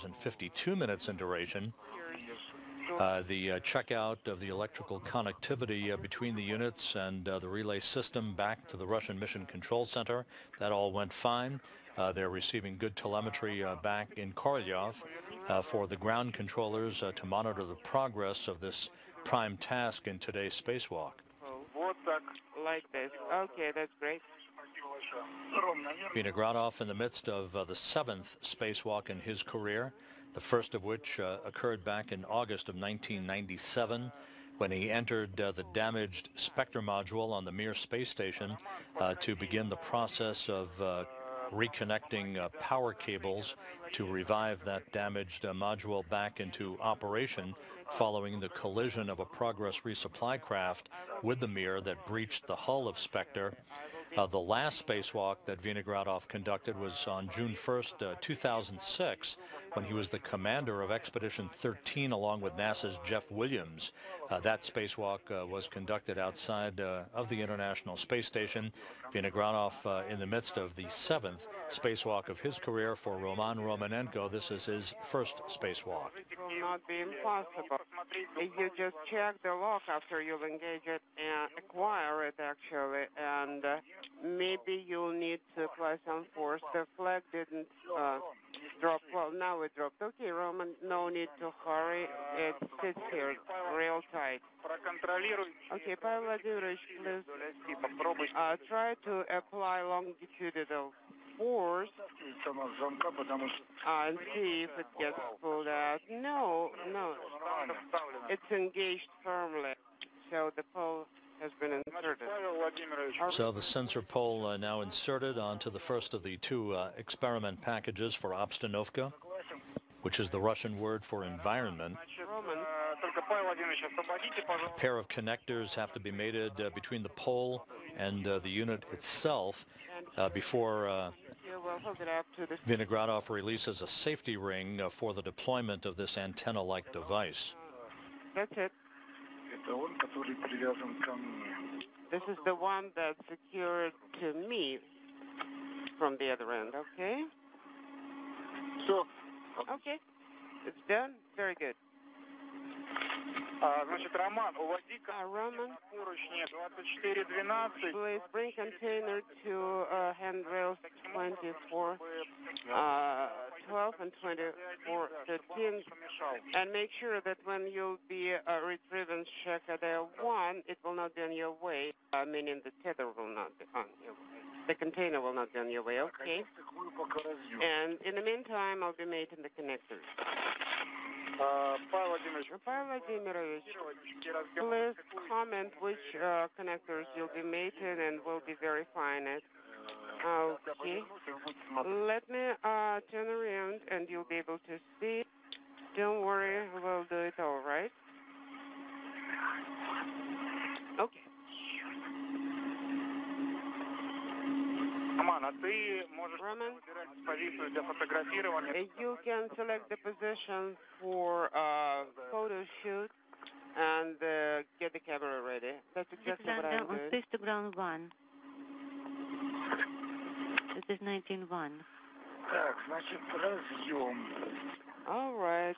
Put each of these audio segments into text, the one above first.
and 52 minutes in duration. The checkout of the electrical connectivity between the units and the relay system back to the Russian Mission Control Center, that all went fine. They're receiving good telemetry back in Korolyov for the ground controllers to monitor the progress of this prime task in today's spacewalk. Like this. Okay, that's great. Vinogradov in the midst of the 7th spacewalk in his career, the first of which occurred back in August of 1997 when he entered the damaged Spectre module on the Mir space station to begin the process of reconnecting power cables to revive that damaged module back into operation following the collision of a Progress resupply craft with the Mir that breached the hull of Spectre. The last spacewalk that Vinogradov conducted was on June 1st, 2006, when he was the commander of Expedition 13 along with NASA's Jeff Williams. That spacewalk was conducted outside of the International Space Station. Vinogradov in the midst of the 7th spacewalk of his career. For Roman Romanenko, this is his first spacewalk. It will not be impossible. If you just check the lock after you engage it and acquire it, actually, and maybe you'll need to apply some force. The flag didn't drop. Well, now it dropped. Okay, Roman, no need to hurry. It sits here real tight. Okay, Pavel Vladimirovich, please try to apply longitudinal force and see if it gets pulled out. No, it's engaged firmly, so the pole has been inserted. So the sensor pole now inserted onto the first of the two experiment packages for Obstanovka, which is the Russian word for environment. A pair of connectors have to be mated between the pole and the unit itself before Vinogradov releases a safety ring for the deployment of this antenna-like device. That's it. This is the one that's secured to me from the other end, okay? Okay, it's done. Very good. Roman, please bring container to handrails 24, 12 and 24, 13, and make sure that when you'll be retrieving Shekadel 1, it will not be on your way, meaning the tether will not be on your way. The container will not be on your way, okay? And in the meantime, I'll be making the connectors. Pavel Vladimirovich, please comment which connectors you'll be making and we'll be verifying it. Okay. Let me turn around and you'll be able to see. Don't worry, we'll do it all right. Okay. Roman, you can select the position for photo shoot and get the camera ready. That's exactly what I'm doing. Space to ground 1. This is 19-1. All right.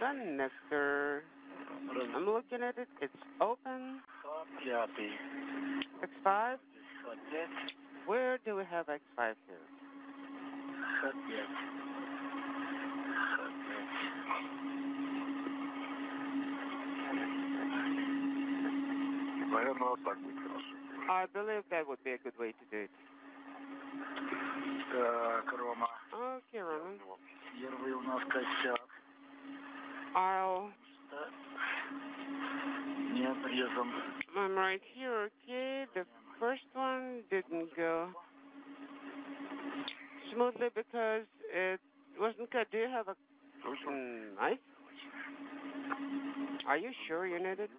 Connector. I'm looking at it. It's open. X5. Where do we have X5 here? I believe that would be a good way to do it. Okay, Roman. I'm right here, okay. The first one didn't go smoothly because it wasn't cut. Do you have a knife? Are you sure you need it?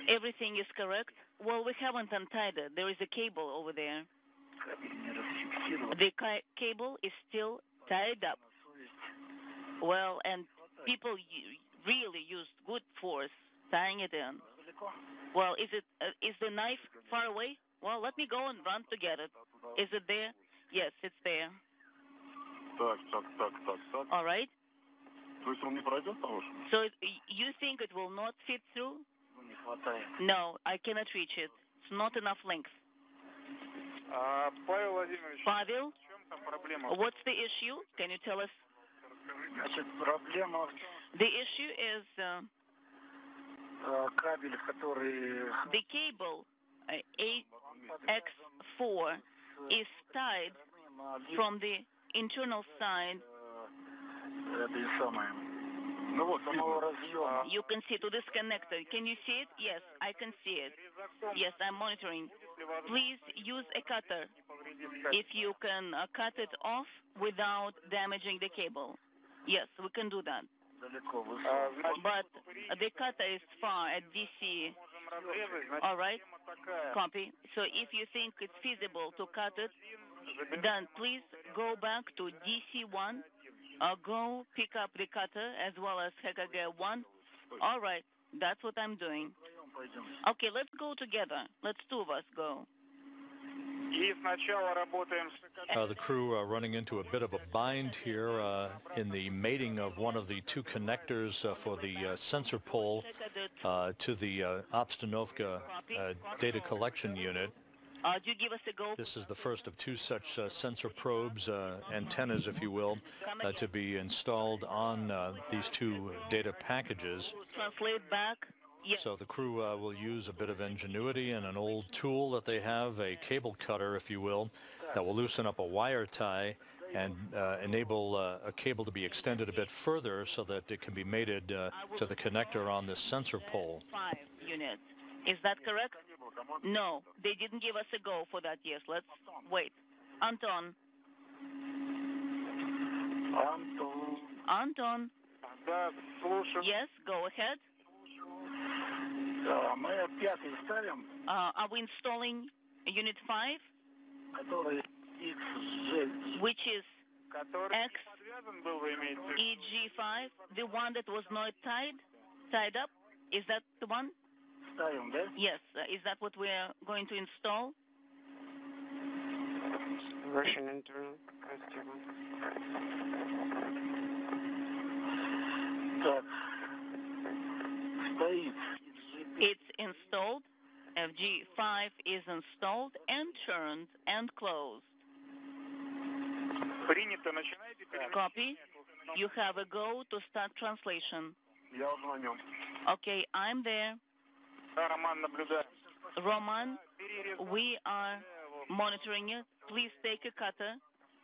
Everything is correct. Well, we haven't untied it. There is a cable over there. The cable is still tied up. Well, and people really used good force tying it in. Well, is the knife far away? Well, let me go and run to get it. Is it there? Yes, it's there. Так. All right. То есть он не пройдет, по-вашему? So you think it will not fit through? Ну, не хватает. No, I cannot reach it. It's not enough length. Павел Владимирович, Pavel, в чем там проблема? what's the issue? Can you tell us? Значит, проблема The issue is кабель, который the cable AX4 is tied from the internal side. это и самое. Ну вот, самого разъема. You can see to this connector. Can you see it? Yes, I can see it. Yes, I'm monitoring. Please use a cutter if you can cut it off without damaging the cable. Yes, we can do that. Далеко, But the cutter is far at DC. All right, copy. So if you think it's feasible to cut it, then please go back to DC1. Go pick up the cutter as well as HKG1. All right, that's what I'm doing. Okay, let's go together. Let's two of us go. И сначала работаем с The crew running into a bit of a bind here in the mating of one of the two connectors for the sensor pole to the Obstanovka data collection unit. Do you give us a go? This is the first of two such sensor probes, antennas if you will, to be installed on these two data packages. Translate back. Yes. So the crew will use a bit of ingenuity and an old tool that they have, a cable cutter if you will, that will loosen up a wire tie and enable a cable to be extended a bit further so that it can be mated to the connector on this sensor pole. 5 units. Is that correct? No, they didn't give us a go for that. Yes, let's wait. Anton. Anton. Да, слушаю. Yes, go ahead. Да, мы пятый ставим, Are we installing unit 5, который XG, which is который X подвязан был, вы имеете в виду? EG5, the one that was not tied up? Is that the one? Ставим, да? Yes. Is that what we're going to install? Russian internal. Так, стоит. It's installed. FG5 is installed and turned and closed. Принято, начинайте перемещение. Copy. You have a go to start translation. Я уже на нем. Okay, I'm there. Да, Роман, наблюдаю. Roman, we are monitoring it. Please take a cutter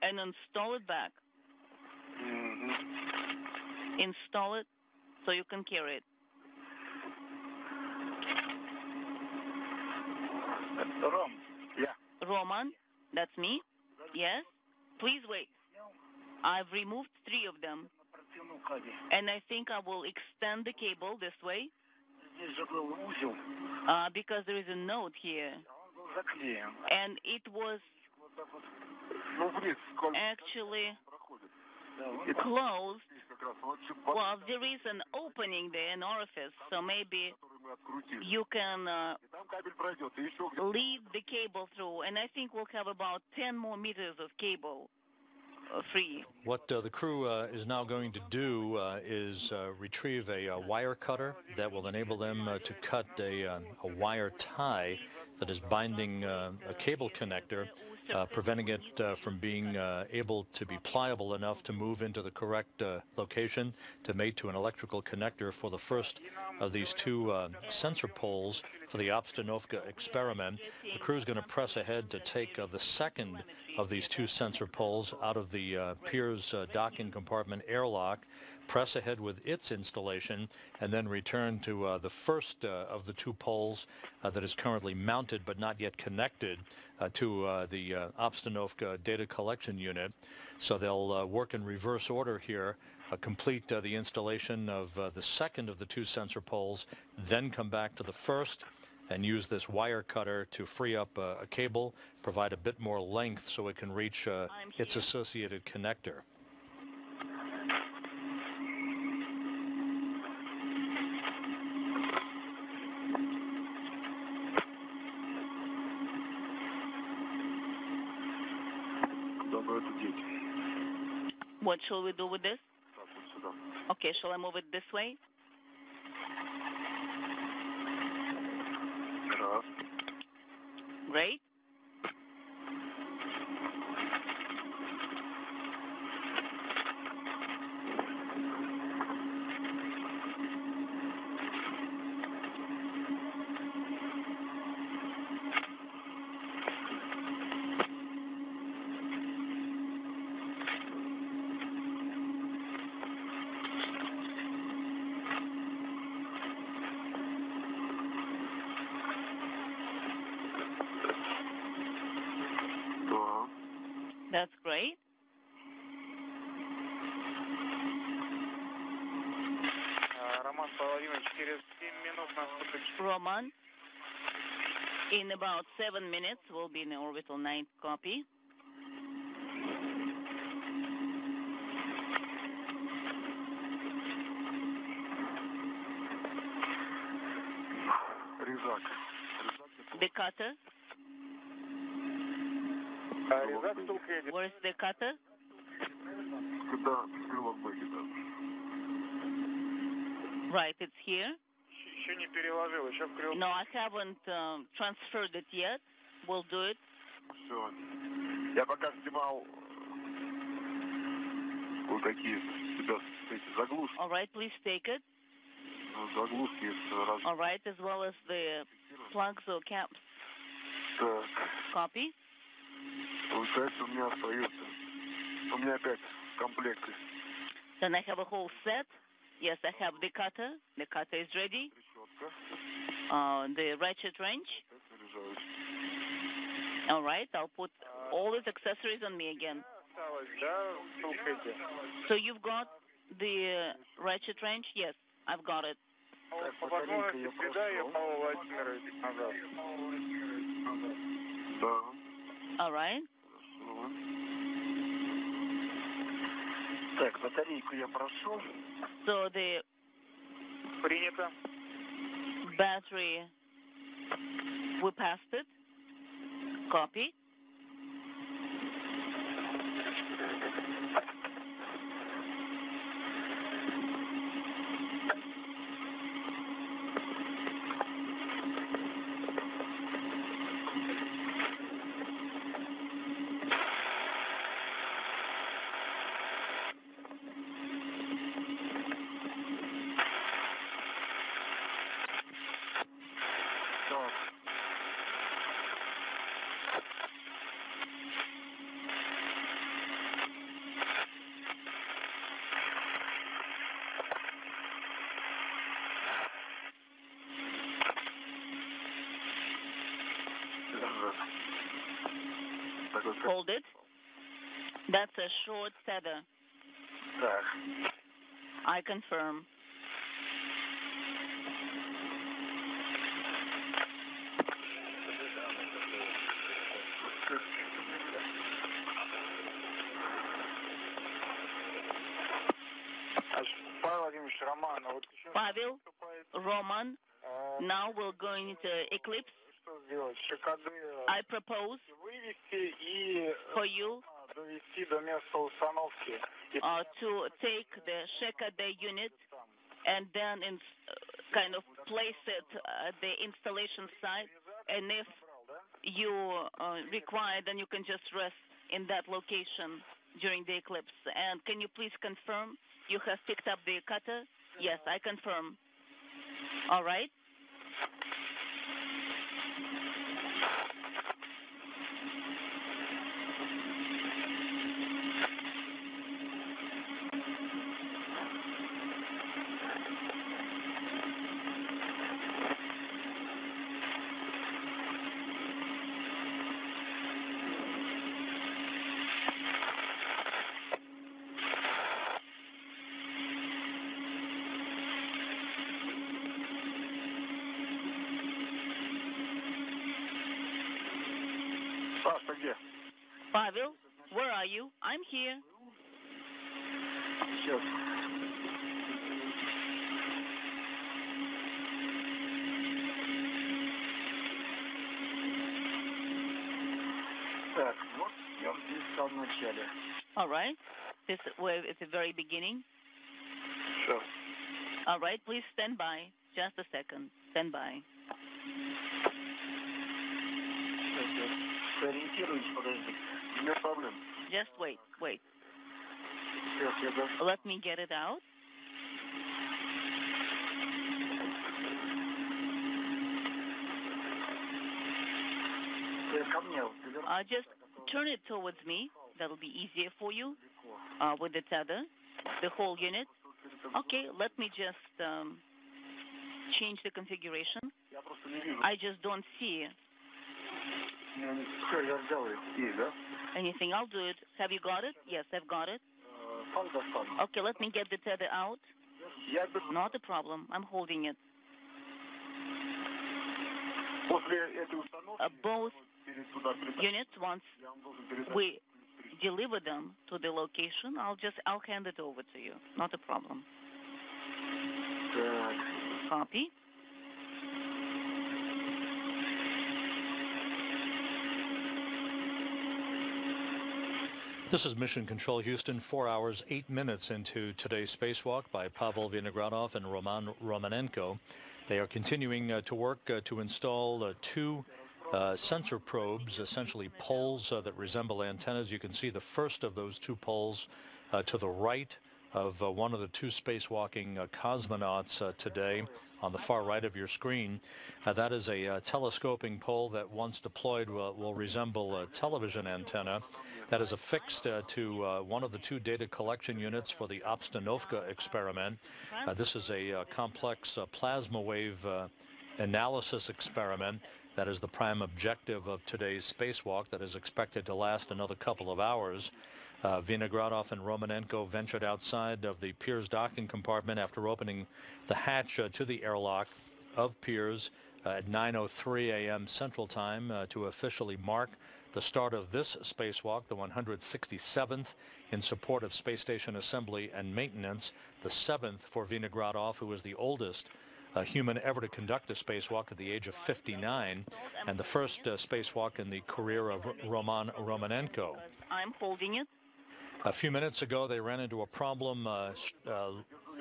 and install it back. Install it so you can carry it. Ром, я. Roman, that's me. Yes? Please wait. I've removed 3 of them. Протяну кабель. And I think I will extend the cable this way Здесь же был узел, because there is a note here. он был заклеен. And it was Вот так вот. Ну, вниз, сколько actually проходит. Да, вот closed. здесь как раз. Вот чуть Well, there is an opening there, an orifice, so maybe который мы открутили. you can И там кабель пройдет. И еще где-то. lead the cable through, and I think we'll have about 10 more meters of cable free. What the crew is now going to do is retrieve a wire cutter that will enable them to cut a wire tie that is binding a cable connector, preventing it from being able to be pliable enough to move into the correct location to mate to an electrical connector for the first of these two sensor poles for the Obstanovka experiment. The crew is going to press ahead to take the second of these two sensor poles out of the Piers docking compartment airlock, press ahead with its installation, and then return to the first of the two poles that is currently mounted but not yet connected to the Obstanovka data collection unit. So they'll work in reverse order here, complete the installation of the second of the two sensor poles, then come back to the first and use this wire cutter to free up a cable, provide a bit more length so it can reach its associated connector. What shall we do with this? Так, вот сюда. Okay, shall I move it this way? Раз. Great. Да. That's great. Роман половина через 7 минут нас подключит. Roman, in about 7 minutes, we'll be in the orbital 9. Copy. Резак. The cutter. Резак только едет. Where's the cutter? Когда крыло в бэке, да. Right, it's here. Еще не переложил, еще в крыло. No, I haven't transferred it yet. We'll do it. Все. Я пока снимал вот такие себя эти заглушки. All right, please take it. Заглушки из раз. All right, as well as the plugs or caps. Так. Copy. Получается, у меня остается. У меня опять в комплекте. Then I have a whole set. Yes, I have the cutter. The cutter is ready. Трещотка. The ratchet wrench. Заряжаюсь. All right, I'll put all these accessories on me again. Осталось, да, только эти. So you've got the ratchet wrench? Yes, I've got it. По возможности всегда я Павла Владимировича назад. Да. All right. Хорошо. Так, батарейку я прошел. So the Принято. battery, we passed it. Copy. Так. Так, вот, Hold it. That's a short tether. так. I confirm. Павел Владимирович, Роман, а вот еще Pavel, выступает, Roman, now we're going into Eclipse. что сделать? ШКД I propose вывести и for you довести до места установки. И to take the Shekade unit and then kind of place it at the installation site. And if you require, then you can just rest in that location during the eclipse. And can you please confirm you have picked up the cutter? Yes, I confirm. All right. Паш, ты где? Pavel, where are you? I'm here. Сейчас. Так, вот я здесь в самом начале. All right. This is the very beginning. Sure. All right. Please stand by. Just a second. Stand by. Сориентируйтесь, подожди. Без проблем. Just wait. Wait. Сейчас я даже... Let me get it out. Ко мне. Just turn it towards me. That'll be easier for you with the tether, the whole unit. Okay, let me just change the configuration. Я просто не вижу. I just don't see Все, я взял их. Есть, да? anything. I'll do it. Have you got it? Yes, I've got it. Сам достану. Okay, let me get the tether out. Я беру. Not a problem. I'm holding it. После этой установки... Both перед туда притащить. units, once Я вам должен передать. we deliver them to the location, I'll hand it over to you. Not a problem. Так. Copy. This is Mission Control Houston, 4 hours, 8 minutes into today's spacewalk by Pavel Vinogradov and Roman Romanenko. They are continuing to work to install two sensor probes, essentially poles that resemble antennas. You can see the first of those two poles to the right of one of the two spacewalking cosmonauts today on the far right of your screen. That is a telescoping pole that once deployed will resemble a television antenna. That is affixed to one of the two data collection units for the Obstanovka experiment. This is a complex plasma wave analysis experiment that is the prime objective of today's spacewalk that is expected to last another couple of hours. Vinogradov and Romanenko ventured outside of the Pirs docking compartment after opening the hatch to the airlock of Pirs at 9:03 a.m. Central Time to officially mark the start of this spacewalk, the 167th in support of space station assembly and maintenance, the 7th for Vinogradov, who is the oldest human ever to conduct a spacewalk at the age of 59, and the first spacewalk in the career of Roman Romanenko. I'm holding it. A few minutes ago, they ran into a problem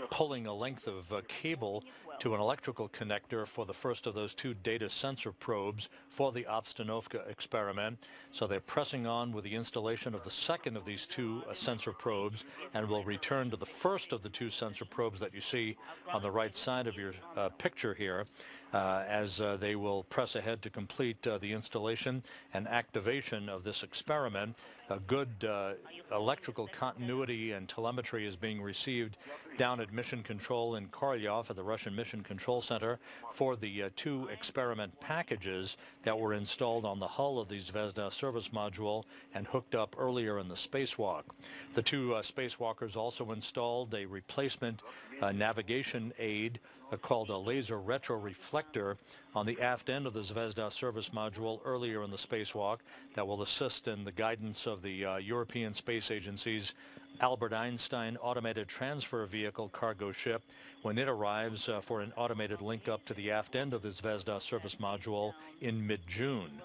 pulling a length of cable to an electrical connector for the first of those two data sensor probes for the Obstanovka experiment. So they're pressing on with the installation of the second of these two sensor probes, and will return to the first of the two sensor probes that you see on the right side of your picture here as they will press ahead to complete the installation and activation of this experiment. A good electrical continuity and telemetry is being received down at Mission Control in Korolyov at the Russian Mission Control Center for the two experiment packages that were installed on the hull of the Zvezda service module and hooked up earlier in the spacewalk. The two spacewalkers also installed a replacement navigation aid called a laser retroreflector on the aft end of the Zvezda service module earlier in the spacewalk that will assist in the guidance of the European Space Agency's Albert Einstein automated transfer vehicle cargo ship when it arrives for an automated link up to the aft end of the Zvezda service module in mid-June.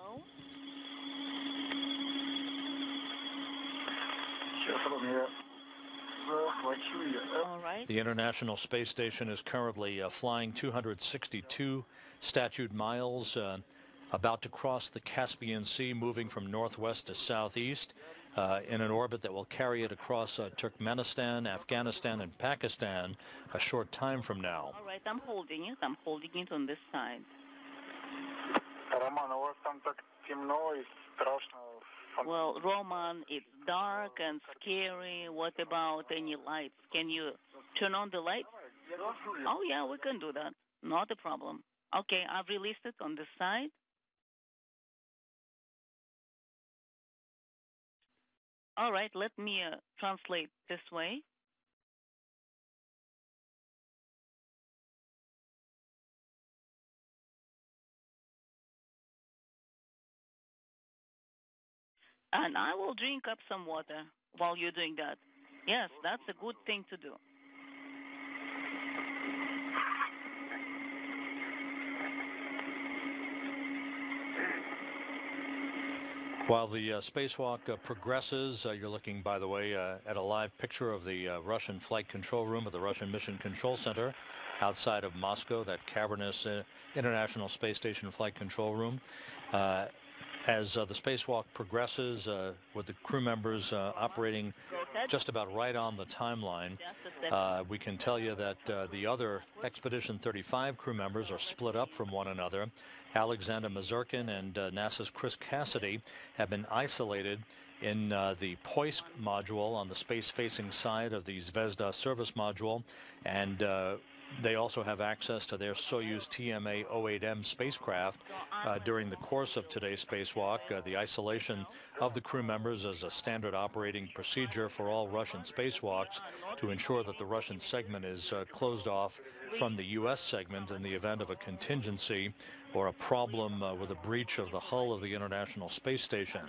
All right. The International Space Station is currently flying 262 statute miles, about to cross the Caspian Sea, moving from northwest to southeast in an orbit that will carry it across Turkmenistan, Afghanistan, and Pakistan a short time from now. All right, I'm holding it. I'm holding it on this side. Роман, у вас там так темно и страшно. Well, Roman, it's dark and scary. What about any lights? Can you turn on the lights? Oh, yeah, we can do that. Not a problem. Okay, I've released it on this side. All right, let me translate this way. And I will drink up some water while you're doing that. Yes, that's a good thing to do. While the spacewalk progresses, you're looking, by the way, at a live picture of the Russian flight control room of the Russian Mission Control Center outside of Moscow, that cavernous International Space Station flight control room. As the spacewalk progresses, with the crew members operating just about right on the timeline, we can tell you that the other Expedition 35 crew members are split up from one another. Alexander Mazurkin and NASA's Chris Cassidy have been isolated in the Poisk module on the space-facing side of the Zvezda service module, and they also have access to their Soyuz TMA-08M spacecraft. During the course of today's spacewalk, the isolation of the crew members is a standard operating procedure for all Russian spacewalks to ensure that the Russian segment is closed off from the U.S. segment in the event of a contingency or a problem with a breach of the hull of the International Space Station.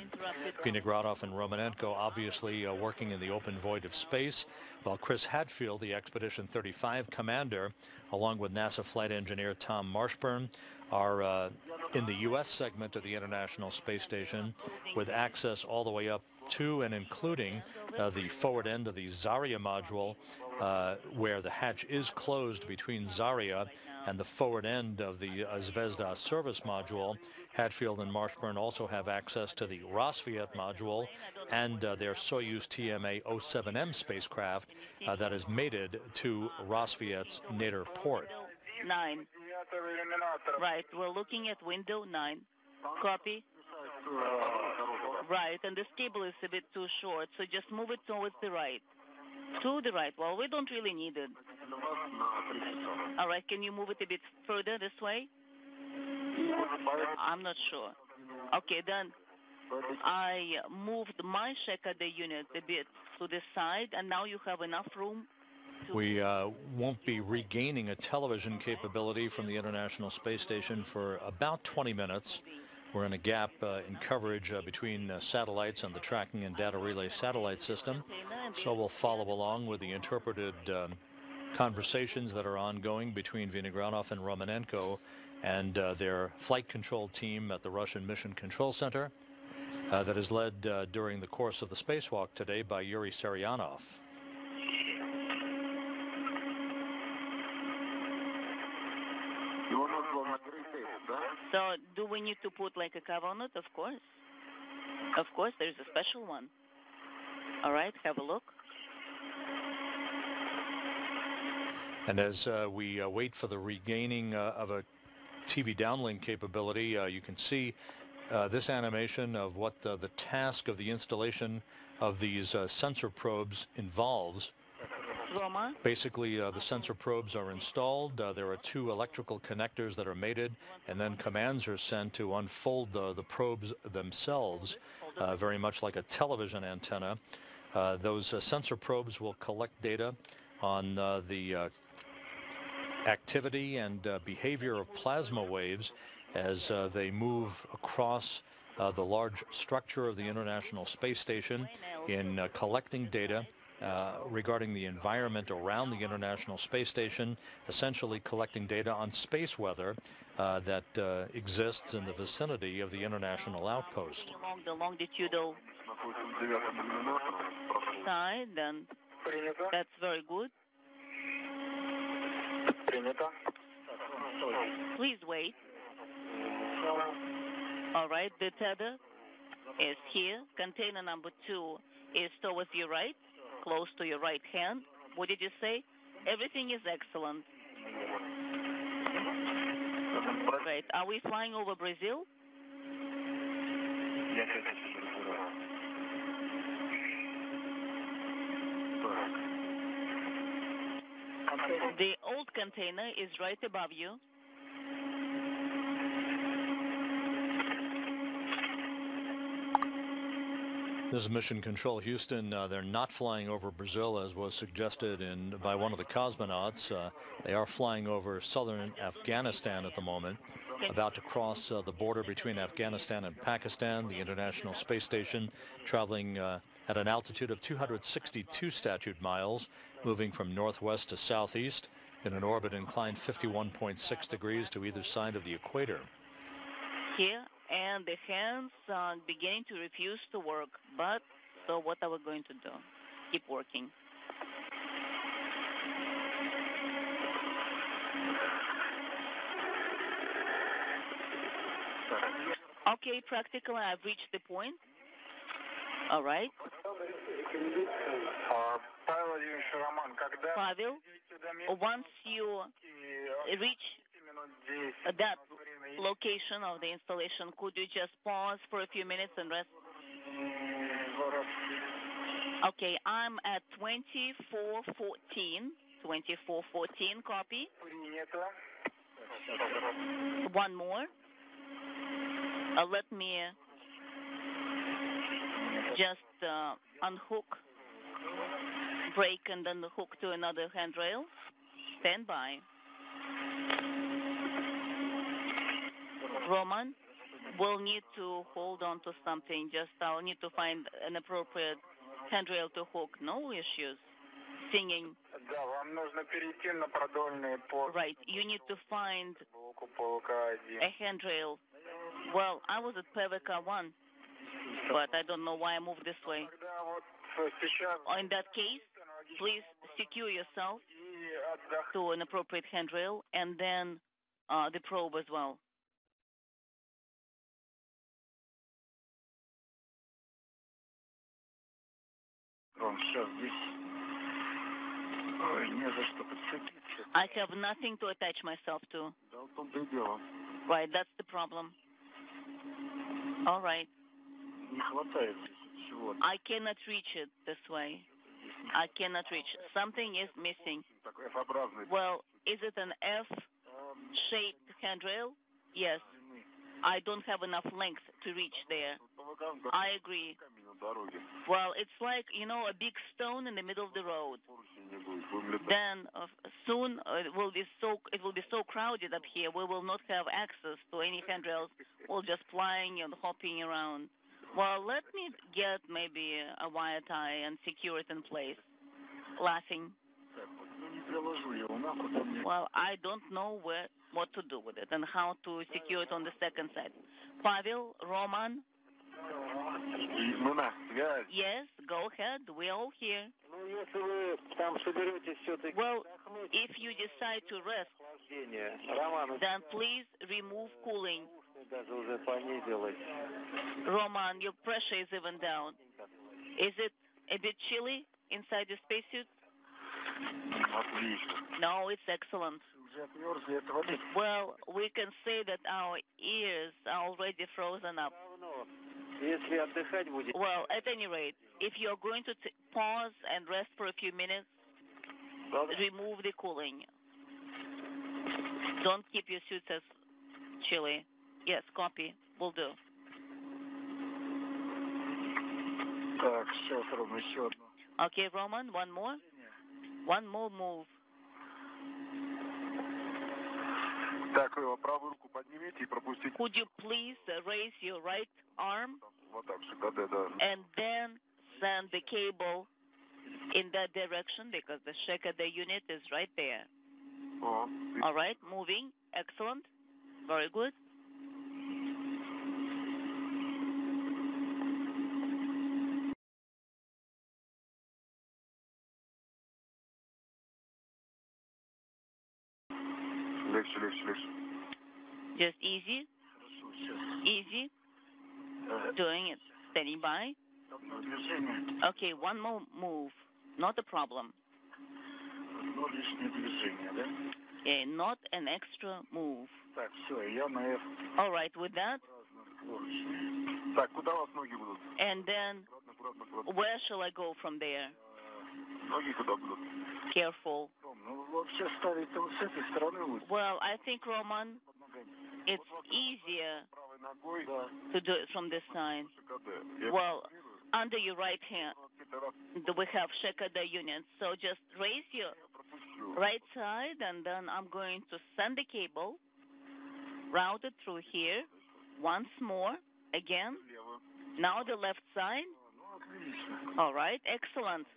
Vinogradov and Romanenko obviously working in the open void of space, while Chris Hadfield, the Expedition 35 commander, along with NASA flight engineer Tom Marshburn, are in the U.S. segment of the International Space Station with access all the way up to and including the forward end of the Zarya module, where the hatch is closed between Zarya and the forward end of the Zvezda service module. Hadfield and Marshburn also have access to the Rosviet module and their Soyuz TMA-07M spacecraft that is mated to Rosviet's nadir port. 9. Right, we're looking at window 9. Copy. Right, and this cable is a bit too short, so just move it towards the right. To the right. Well, we don't really need it. All right, can you move it a bit further this way? I'm not sure. Okay, then I moved my Shekade unit a bit to the side, and now you have enough room. We won't be regaining a television capability from the International Space Station for about 20 minutes. We're in a gap in coverage between satellites and the tracking and data relay satellite system. So we'll follow along with the interpreted conversations that are ongoing between Vinogradov and Romanenko and their flight control team at the Russian Mission Control Center that is led during the course of the spacewalk today by Yuri Seryanov. So do we need to put like a cover on it? Of course. Of course, there's a special one. All right, have a look. And as we wait for the regaining of a TV downlink capability, you can see this animation of what the task of the installation of these sensor probes involves. Roma? Basically, the sensor probes are installed. There are 2 electrical connectors that are mated, and then commands are sent to unfold the probes themselves, very much like a television antenna. Those sensor probes will collect data on the activity and behavior of plasma waves as they move across the large structure of the International Space Station in collecting data regarding the environment around the International Space Station, essentially collecting data on space weather that exists in the vicinity of the International Outpost. Along the longitudinal side, then that's very good. Please wait. All right, the tether is here. Container number 2 is towards your right, close to your right hand. What did you say? Everything is excellent. Great. Are we flying over Brazil? The old container is right above you. This is Mission Control Houston. They're not flying over Brazil, as was suggested by one of the cosmonauts. They are flying over southern Afghanistan at the moment, about to cross the border between Afghanistan and Pakistan. The International Space Station traveling at an altitude of 262 statute miles, moving from northwest to southeast in an orbit inclined 51.6 degrees to either side of the equator. Here, and the hands are beginning to refuse to work. But, so what are we going to do? Keep working. Okay, practically I've reached the point. All right. Pavel, once you reach that location of the installation, could you just pause for a few minutes and rest? Okay, I'm at 2414. 2414, copy. One more. Let me just unhook, break, and then hook to another handrail. Stand by. Roman, we'll need to hold on to something. Just I'll need to find an appropriate handrail to hook. No issues. Singing. Right. You need to find a handrail. Well, I was at Peveka 1, but I don't know why I moved this way. In that case, please secure yourself to an appropriate handrail and then the probe as well. I have nothing to attach myself to. Right, that's the problem. All right. I cannot reach it this way. I cannot reach. Something is missing. Well, is it an F-shaped handrail? Yes. I don't have enough length to reach there. I agree. Well, it's like, you know, a big stone in the middle of the road. Then soon it will be so crowded up here. We will not have access to any handrails. We'll just flying and hopping around. Well, let me get maybe a wire tie and secure it in place. Laughing. Well, I don't know what to do with it and how to secure it on the second side. Pavel, Roman? Yes, go ahead. We're all here. Well, if you decide to rest, then please remove cooling. Roman, your pressure is even down. Is it a bit chilly inside your spacesuit? No, it's excellent. Well, we can say that our ears are already frozen up. Well, at any rate, if you're going to pause and rest for a few minutes, remove the cooling. Don't keep your suits as chilly. Yes, copy. Will do. Okay, Roman, one more. One more move. Could you please raise your right arm and then send the cable in that direction because the Shekada unit is right there. All right, moving. Excellent. Very good. Just easy. Easy. Doing it. Standing by. Okay, one more move. Not a problem. Okay, not an extra move. All right, with that. And then, where shall I go from there? Careful. Well, I think, Roman, it's easier to do it from this side. Well, under your right hand, we have Shekada units. So just raise your right side, and then I'm going to send the cable, route it through here, once more, again. Now the left side. All right, excellent.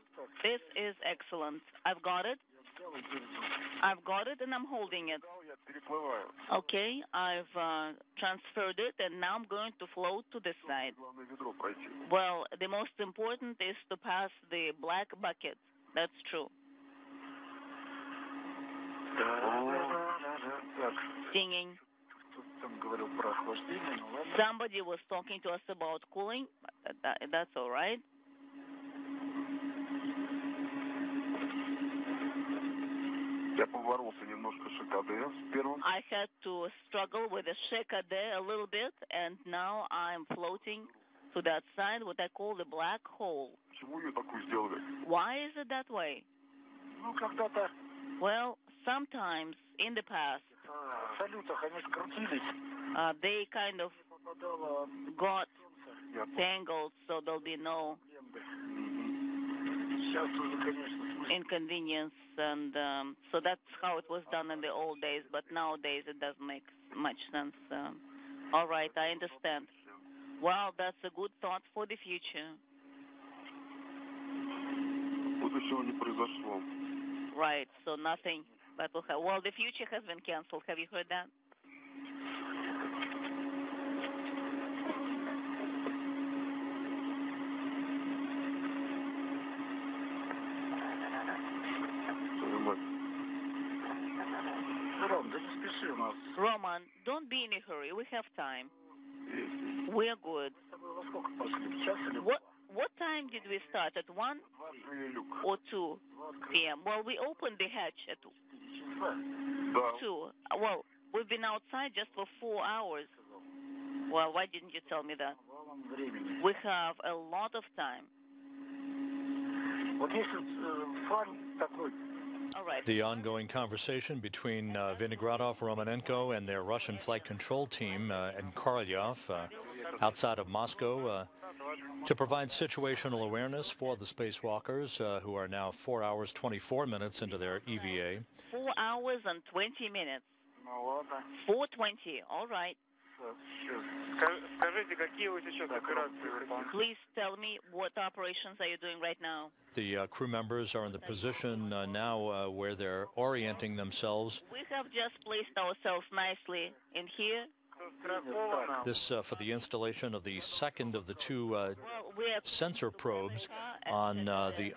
This is excellent. I've got it. I've got it, and I'm holding it. переплываю. Okay, I've transferred it, and now I'm going to float to the side. Главное ведро пройти. Well, the most important is to pass the black bucket. That's true. Так, Singing. кто-то там говорил про охлаждение, ну ладно. Somebody was talking to us about cooling. That's all right. Я поборолся немножко с ШКД с первым. I had to struggle with the shekade a little bit, and now I'm floating to that side, what I call the black hole. Почему ее такую сделали? Why is it that way? Ну, когда-то Well, sometimes in the past, в салютах они скрутились. they kind of Попадало got я tangled, so there'll be no Сейчас уже, конечно, смысл. inconvenience, and so that's how it was done in the old days, but nowadays it doesn't make much sense. All right, I understand. Well, that's a good thought for the future. Будущего не произошло. Right, so nothing that will have. Well, the future has been canceled. Have you heard that? Ром, да не спеши у нас. Roman, don't be in a hurry. We have time. We're good. С тобой во сколько пошли? В час или в What time did we start? At 1 два открыли люк? or 2 Два открыли. p.m.? Well, we opened the hatch at Часа? Да. 2. Well, we've been outside just for 4 hours. Well, why didn't you tell me that? Валом времени. We have a lot of time. Вот если фан такой, All right. The ongoing conversation between Vinogradov, Romanenko, and their Russian flight control team in Korolyov outside of Moscow to provide situational awareness for the spacewalkers who are now 4 hours, 24 minutes into their EVA. 4 hours and 20 minutes. ну ладно. 4:20. All right. Скажите, какие вы сейчас операции выполняете? Please tell me what operations are you doing right now? The crew members are in the position now where they're orienting themselves. We have just placed ourselves nicely in here. This for the installation of the second of the two Well, we are sensor probes on the